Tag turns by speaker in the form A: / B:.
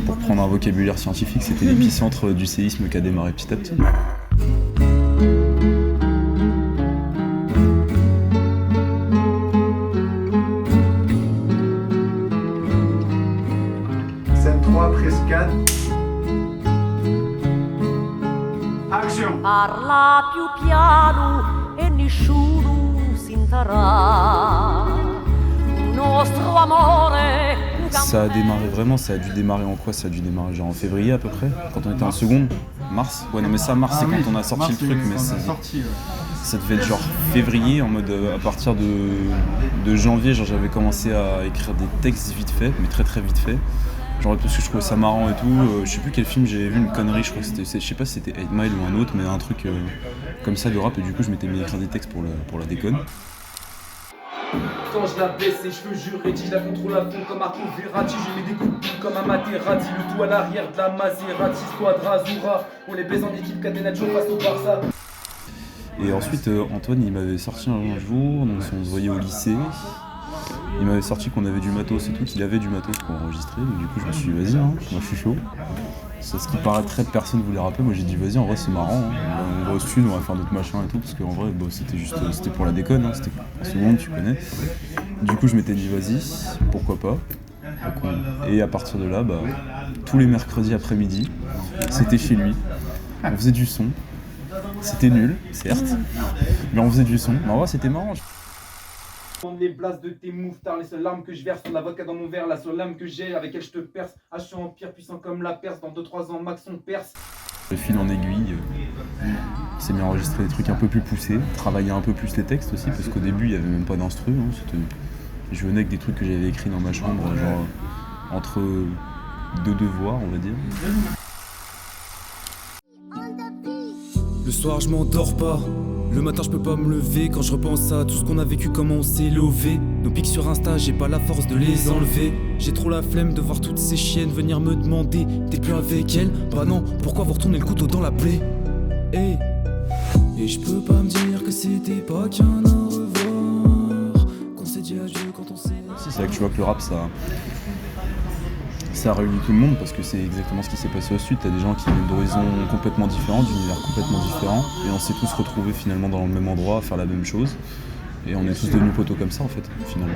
A: Pour prendre un vocabulaire scientifique, c'était l'épicentre du séisme qui a démarré petit à petit.
B: Scène 3, prise 4. Action!
C: Parla più piano e nessuno sentirà. Nostro amore.
A: Ça a démarré vraiment, ça a dû démarrer en quoi? Ça a dû démarrer genre en février à peu près, quand on était en seconde. Mars? Ouais non mais ça, mars c'est quand on a sorti le truc, mais ça devait être genre février, en mode à partir de janvier, genre j'avais commencé à écrire des textes vite fait, mais très très vite fait. Genre parce que je trouvais ça marrant et tout, je sais plus quel film j'avais vu, une connerie, je crois que c'était, je sais pas si c'était 8 Mile ou un autre, mais un truc comme ça de rap, et du coup je m'étais mis à écrire des textes pour la déconne.
D: Quand je la baisse, ses cheveux jurés, je la contrôle à fond comme Marco Verratti. Je mets des coups de boule comme un Materazzi. Le tout à l'arrière de la Maserati, Squadra Azura. On les baise en équipe Catenaccio face au Barça.
A: Et ensuite Antoine il m'avait sorti un jour, donc on se voyait au lycée. Il m'avait sorti qu'on avait du matos et tout, qu'il avait du matos pour enregistrer. Donc du coup je me suis dit vas-y, hein, moi je suis chaud. C'est ce qui paraîtrait personne voulait rapper, moi j'ai dit vas-y, en vrai c'est marrant, hein. On va au stud, on va faire d'autres machins et tout, parce qu'en vrai bah, c'était pour la déconne, hein. C'était en seconde, tu connais. Du coup je m'étais dit vas-y, pourquoi pas. Et à partir de là, bah, tous les mercredis après-midi, c'était chez lui, on faisait du son. C'était nul, certes, mais on faisait du son. Mais en vrai c'était marrant.
D: Les blases de tes mouftards, les seules larmes que je verse sont la vodka dans mon verre, la seule lame que j'ai avec elle je te perce. Je suis empire puissant comme la Perse, dans 2-3 ans max on perce.
A: De fil en aiguille, il s'est mis à enregistrer des trucs un peu plus poussés, travailler un peu plus les textes aussi, parce qu'au début il n'y avait même pas d'instru, hein. Je venais avec des trucs que j'avais écrits dans ma chambre, genre entre deux devoirs on va dire.
E: Le soir je m'endors pas, le matin je peux pas me lever. Quand je repense à tout ce qu'on a vécu, comment on s'est levé. Nos pics sur Insta, j'ai pas la force de les enlever. J'ai trop la flemme de voir toutes ces chiennes venir me demander t'es plus avec elle? Bah non, pourquoi vous retournez le couteau dans la plaie? Hey. Et je peux pas me dire que c'était pas qu'un au revoir, qu'on s'est dit adieu quand on s'est...
A: C'est là que tu vois que le rap ça réunit tout le monde, parce que c'est exactement ce qui s'est passé au Sud. T'as des gens qui viennent d'horizons complètement différents, d'univers complètement différents, et on s'est tous retrouvés finalement dans le même endroit à faire la même chose, et on est tous devenus potos comme ça en fait, finalement.